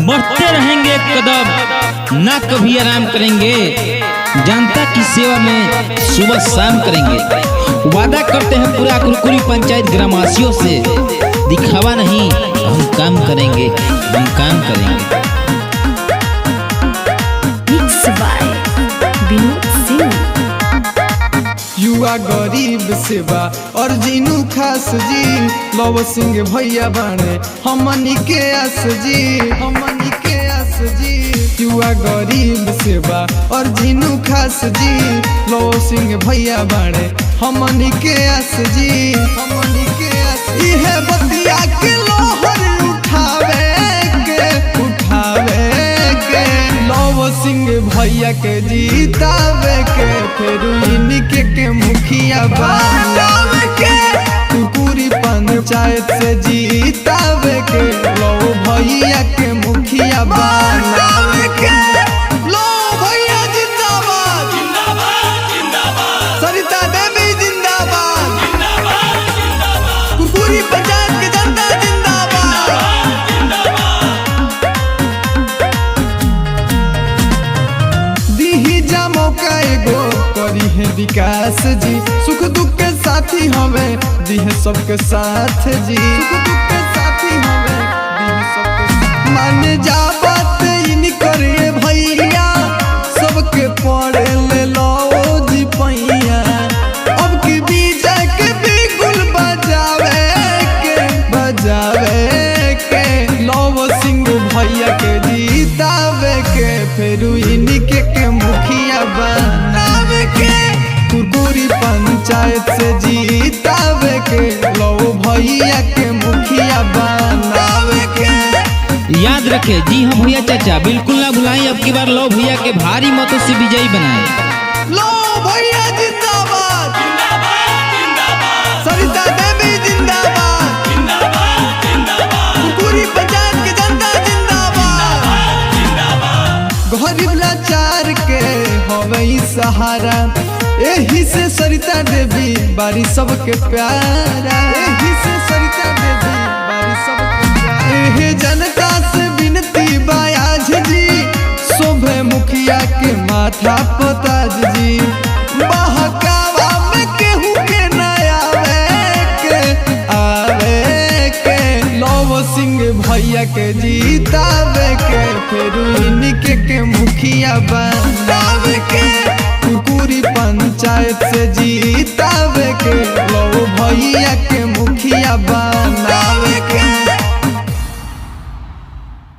बढ़ते रहेंगे कदम, ना कभी आराम करेंगे। जनता की सेवा में सुबह शाम करेंगे। वादा करते हैं पूरा कुरकुरी पंचायत ग्रामवासियों से, दिखावा नहीं हम काम करेंगे, हम काम करेंगे। युवा गरीब सेवा और जीनू खास जी, लव सिंह भैया बाणे हमनी के आस जी, हमनी के आस जी। युवा गरीब सेवा और जीनू खास जी, लव सिंह भैया बाणे हमनी के आस जी, हमनी के आस। इहे बतिया के लोहर उठावे के, उठावे के, लव सिंह भैया के जीतावे के, फिर इनके के मुखिया बनावे के, कुरकुरी पंचायत से जीतावे के, लव भैया के मुखिया बनावे के। लव भैया जिंदाबाद, जिंदाबाद, जिंदाबाद। सरिता देवी जिंदाबाद, जिंदाबाद, जिंदाबाद। कुरकुरी पंचायत की जनता जिंदाबाद, मौका एगो करी है विकास जी, सुख दुख के साथी हमें दी है सबके साथ जी, सुख दुख के साथी हमें दी है सबके साथ। मान जा बात इन करे भैया, सबके पड़े ले लो जी पैया, अब की बीजा के बिगुल बजावे के, बजावे के, लव सिंह भैया के जीतावे के, फिर इनके के मुखिया बनावे के, कुरकुरी पंचायत से जीतावे के, लव भैया के मुखिया बनावे के। याद रखे जी हाँ भैया चाचा, बिल्कुल ना भुलाएं, अब की बार लव भैया के भारी मतों से विजयी बनाएं। लव भैया जिंदाबाद, जिंदाबाद, जिंदाबाद। सरिता देवी जिंदाबाद, जिंदाबाद, जिंदाबाद। कुरकुरी पंचायत की जनता जिंदाबाद, जिंदाबाद। गरीब लाचार के हवे सहारा, यही से सरिता देवी बारी सबके प्यारा, यही से सरिता देवी बारी सबके प्यारा। एहे जनता से विनती बायाज जी, शोभे मुखिया के माथा पताज जी, बहकावा में केहू के न आवे के, आवे के, लव सिंह भैया के जीतावे के, फिर इनके के मुखिया बनावे के, कुरकुरी पंचायत से जीतावे के, लव भैया के मुखिया बना।